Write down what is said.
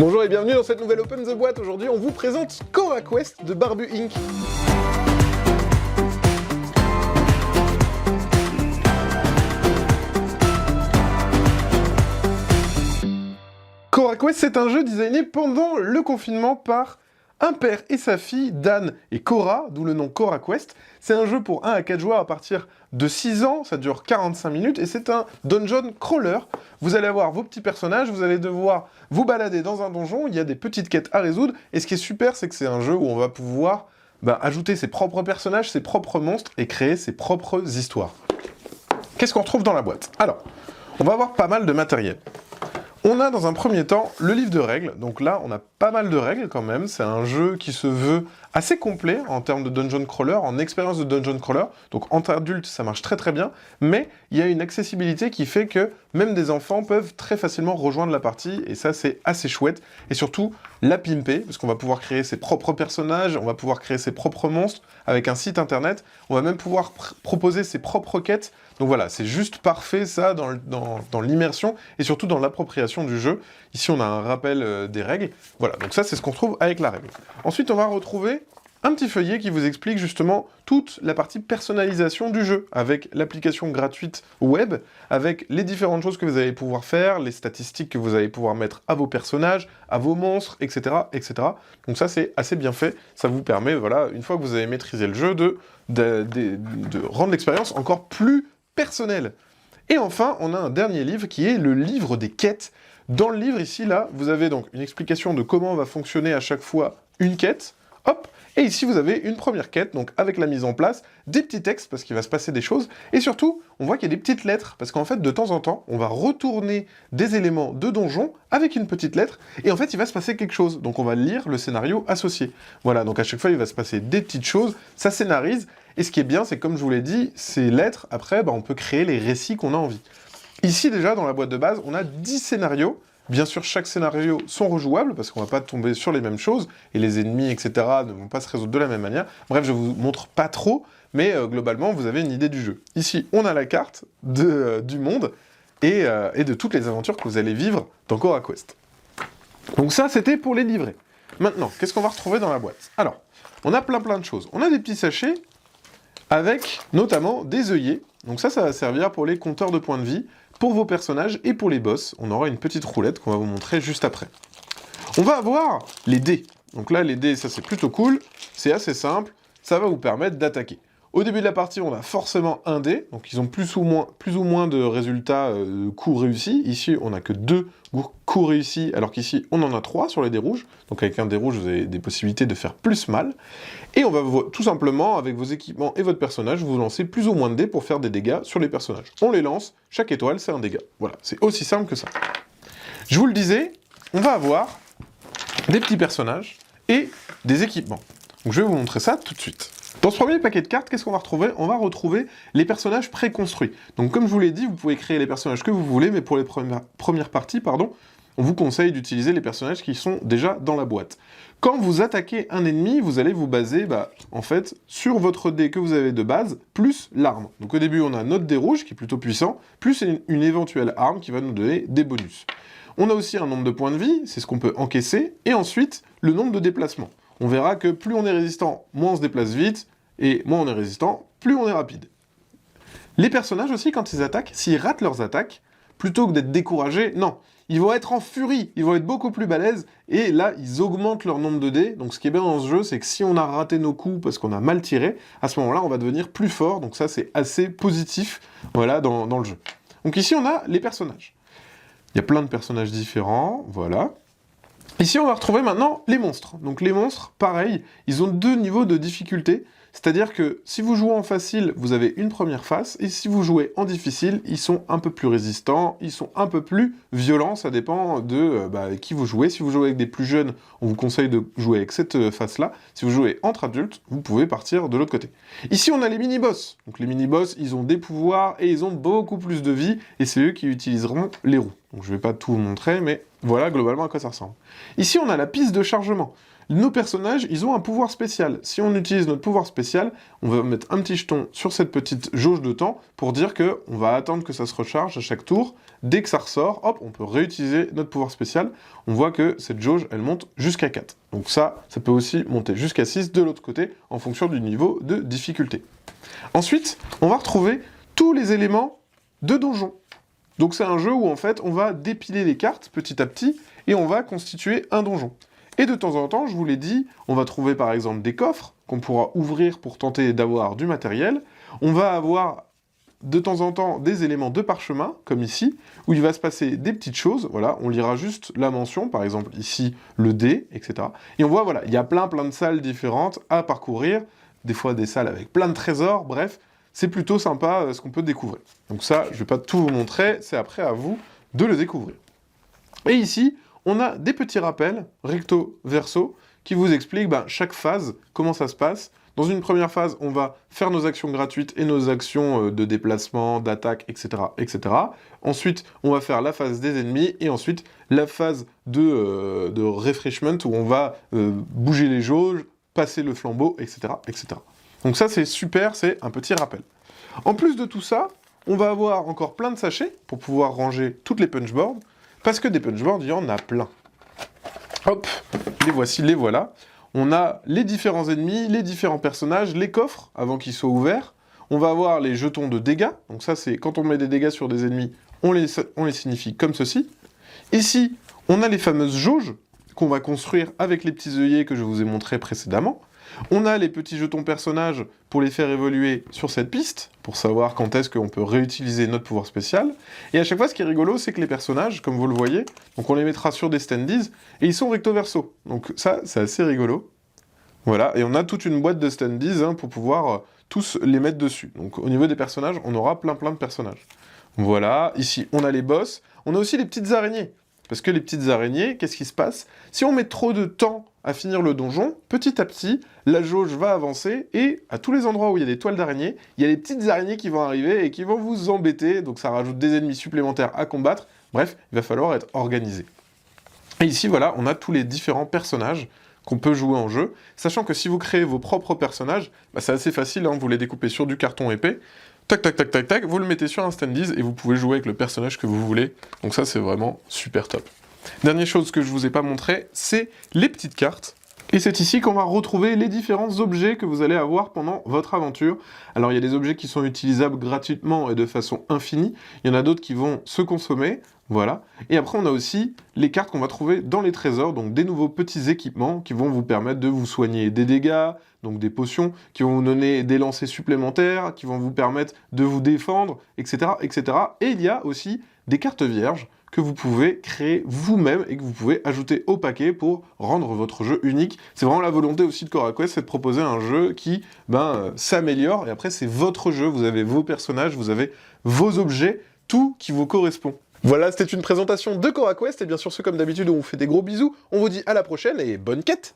Bonjour et bienvenue dans cette nouvelle Open the Boîte. Aujourd'hui, on vous présente CoraQuest de Barbu Inc. CoraQuest, c'est un jeu designé pendant le confinement par un père et sa fille, Dan et Cora, d'où le nom CoraQuest. C'est un jeu pour 1 à 4 joueurs à partir de 6 ans, ça dure 45 minutes, et c'est un dungeon crawler. Vous allez avoir vos petits personnages, vous allez devoir vous balader dans un donjon, il y a des petites quêtes à résoudre, et ce qui est super, c'est que c'est un jeu où on va pouvoir ajouter ses propres personnages, ses propres monstres, et créer ses propres histoires. Qu'est-ce qu'on retrouve dans la boîte? Alors, on va avoir pas mal de matériel. On a dans un premier temps le livre de règles, donc là on a pas mal de règles quand même, c'est un jeu qui se veut assez complet en termes de dungeon crawler, en expérience de dungeon crawler, donc entre adultes ça marche très très bien, mais il y a une accessibilité qui fait que même des enfants peuvent très facilement rejoindre la partie, et ça c'est assez chouette, et surtout la pimper, parce qu'on va pouvoir créer ses propres personnages, on va pouvoir créer ses propres monstres, avec un site internet, on va même pouvoir proposer ses propres quêtes, donc voilà, c'est juste parfait ça dans l'immersion, et surtout dans l'appropriation du jeu. Ici on a un rappel des règles, voilà, donc ça c'est ce qu'on retrouve avec la règle. Ensuite on va retrouver un petit feuillet qui vous explique justement toute la partie personnalisation du jeu, avec l'application gratuite web, avec les différentes choses que vous allez pouvoir faire, les statistiques que vous allez pouvoir mettre à vos personnages, à vos monstres, etc. etc. Donc ça c'est assez bien fait, ça vous permet, voilà, une fois que vous avez maîtrisé le jeu, de rendre l'expérience encore plus personnelle. Et enfin, on a un dernier livre qui est le livre des quêtes. Dans le livre, ici, là, vous avez donc une explication de comment va fonctionner à chaque fois une quête, hop, et ici vous avez une première quête, donc avec la mise en place, des petits textes, parce qu'il va se passer des choses, et surtout, on voit qu'il y a des petites lettres, parce qu'en fait, de temps en temps, on va retourner des éléments de donjon avec une petite lettre, et en fait, il va se passer quelque chose, donc on va lire le scénario associé. Voilà, donc à chaque fois, il va se passer des petites choses, ça scénarise, et ce qui est bien, c'est que comme je vous l'ai dit, ces lettres, après, on peut créer les récits qu'on a envie. Ici, déjà, dans la boîte de base, on a 10 scénarios. Bien sûr, chaque scénario sont rejouables, parce qu'on va pas tomber sur les mêmes choses, et les ennemis, etc. ne vont pas se résoudre de la même manière. Bref, je vous montre pas trop, mais globalement, vous avez une idée du jeu. Ici, on a la carte du monde, et de toutes les aventures que vous allez vivre dans CoraQuest. Donc ça, c'était pour les livrets. Maintenant, qu'est-ce qu'on va retrouver dans la boîte? Alors, on a plein de choses. On a des petits sachets, avec notamment des œillets. Donc ça va servir pour les compteurs de points de vie, pour vos personnages et pour les boss. On aura une petite roulette qu'on va vous montrer juste après. On va avoir les dés. Donc là, les dés, ça c'est plutôt cool, c'est assez simple, ça va vous permettre d'attaquer. Au début de la partie, on a forcément un dé, donc ils ont plus ou moins de résultats coups réussis. Ici, on n'a que 2 coups réussis, alors qu'ici, on en a 3 sur les dés rouges. Donc avec un dé rouge, vous avez des possibilités de faire plus mal. Et on va tout simplement, avec vos équipements et votre personnage, vous lancer plus ou moins de dés pour faire des dégâts sur les personnages. On les lance, chaque étoile, c'est un dégât. Voilà, c'est aussi simple que ça. Je vous le disais, on va avoir des petits personnages et des équipements. Donc je vais vous montrer ça tout de suite. Dans ce premier paquet de cartes, qu'est-ce qu'on va retrouver? On va retrouver les personnages préconstruits. Donc comme je vous l'ai dit, vous pouvez créer les personnages que vous voulez, mais pour les premières parties, on vous conseille d'utiliser les personnages qui sont déjà dans la boîte. Quand vous attaquez un ennemi, vous allez vous baser, en fait, sur votre dé que vous avez de base, plus l'arme. Donc au début, on a notre dé rouge, qui est plutôt puissant, plus une éventuelle arme qui va nous donner des bonus. On a aussi un nombre de points de vie, c'est ce qu'on peut encaisser, et ensuite, le nombre de déplacements. On verra que plus on est résistant, moins on se déplace vite, et moins on est résistant, plus on est rapide. Les personnages aussi, quand ils attaquent, s'ils ratent leurs attaques, plutôt que d'être découragés, non, ils vont être en furie, ils vont être beaucoup plus balèzes, et là, ils augmentent leur nombre de dés. Donc ce qui est bien dans ce jeu, c'est que si on a raté nos coups parce qu'on a mal tiré, à ce moment-là, on va devenir plus fort, donc ça, c'est assez positif, voilà, dans le jeu. Donc ici, on a les personnages. Il y a plein de personnages différents, voilà. Ici, on va retrouver maintenant les monstres. Donc les monstres, pareil, ils ont 2 niveaux de difficulté. C'est-à-dire que si vous jouez en facile, vous avez une première face, et si vous jouez en difficile, ils sont un peu plus résistants, ils sont un peu plus violents, ça dépend de avec qui vous jouez. Si vous jouez avec des plus jeunes, on vous conseille de jouer avec cette face-là. Si vous jouez entre adultes, vous pouvez partir de l'autre côté. Ici, on a les mini-boss. Donc les mini-boss, ils ont des pouvoirs, et ils ont beaucoup plus de vie, et c'est eux qui utiliseront les roues. Donc je ne vais pas tout vous montrer, mais voilà globalement à quoi ça ressemble. Ici, on a la piste de chargement. nos personnages, ils ont un pouvoir spécial. Si on utilise notre pouvoir spécial, on va mettre un petit jeton sur cette petite jauge de temps pour dire que on va attendre que ça se recharge à chaque tour. Dès que ça ressort, hop, on peut réutiliser notre pouvoir spécial. On voit que cette jauge, elle monte jusqu'à 4. Donc ça peut aussi monter jusqu'à 6 de l'autre côté, en fonction du niveau de difficulté. Ensuite, on va retrouver tous les éléments de donjon. Donc c'est un jeu où en fait, on va dépiler les cartes petit à petit, et on va constituer un donjon. Et de temps en temps, je vous l'ai dit, on va trouver par exemple des coffres qu'on pourra ouvrir pour tenter d'avoir du matériel. On va avoir de temps en temps des éléments de parchemin, comme ici, où il va se passer des petites choses. Voilà, on lira juste la mention, par exemple ici, le dé, etc. Et on voit, voilà, il y a plein de salles différentes à parcourir, des fois des salles avec plein de trésors, bref, c'est plutôt sympa ce qu'on peut découvrir. Donc ça, je ne vais pas tout vous montrer, c'est après à vous de le découvrir. Et ici, on a des petits rappels, recto, verso, qui vous expliquent chaque phase, comment ça se passe. Dans une première phase, on va faire nos actions gratuites et nos actions de déplacement, d'attaque, etc., etc. Ensuite, on va faire la phase des ennemis, et ensuite, la phase de refreshment, où on va bouger les jauges, passer le flambeau, etc., etc. Donc ça, c'est super, c'est un petit rappel. En plus de tout ça, on va avoir encore plein de sachets pour pouvoir ranger toutes les punchboards, parce que des punchboards, il y en a plein. Hop, les voici, les voilà. On a les différents ennemis, les différents personnages, les coffres, avant qu'ils soient ouverts. On va avoir les jetons de dégâts. Donc ça, c'est quand on met des dégâts sur des ennemis, on les signifie comme ceci. Ici, on a les fameuses jauges qu'on va construire avec les petits œillets que je vous ai montrés précédemment. On a les petits jetons personnages pour les faire évoluer sur cette piste, pour savoir quand est-ce qu'on peut réutiliser notre pouvoir spécial. Et à chaque fois, ce qui est rigolo, c'est que les personnages, comme vous le voyez, donc on les mettra sur des standees, et ils sont recto-verso. Donc ça, c'est assez rigolo. Voilà, et on a toute une boîte de standees pour pouvoir tous les mettre dessus. Donc au niveau des personnages, on aura plein de personnages. Voilà, ici, on a les boss. On a aussi les petites araignées. Parce que les petites araignées, qu'est-ce qui se passe? Si on met trop de temps à finir le donjon, petit à petit, la jauge va avancer, et à tous les endroits où il y a des toiles d'araignées, il y a les petites araignées qui vont arriver et qui vont vous embêter, donc ça rajoute des ennemis supplémentaires à combattre. Bref, il va falloir être organisé. Et ici, voilà, on a tous les différents personnages qu'on peut jouer en jeu, sachant que si vous créez vos propres personnages, c'est assez facile, vous les découpez sur du carton épais, tac, tac, tac, tac, tac, vous le mettez sur un standees et vous pouvez jouer avec le personnage que vous voulez. Donc ça, c'est vraiment super top. Dernière chose que je vous ai pas montré, c'est les petites cartes. Et c'est ici qu'on va retrouver les différents objets que vous allez avoir pendant votre aventure. Alors il y a des objets qui sont utilisables gratuitement et de façon infinie, il y en a d'autres qui vont se consommer, voilà. Et après on a aussi les cartes qu'on va trouver dans les trésors, donc des nouveaux petits équipements qui vont vous permettre de vous soigner des dégâts, donc des potions, qui vont vous donner des lancers supplémentaires, qui vont vous permettre de vous défendre, etc., etc. Et il y a aussi des cartes vierges que vous pouvez créer vous-même et que vous pouvez ajouter au paquet pour rendre votre jeu unique. C'est vraiment la volonté aussi de CoraQuest, c'est de proposer un jeu qui s'améliore, et après c'est votre jeu, vous avez vos personnages, vous avez vos objets, tout qui vous correspond. Voilà, c'était une présentation de CoraQuest, et bien sûr, comme d'habitude, on vous fait des gros bisous, on vous dit à la prochaine, et bonne quête!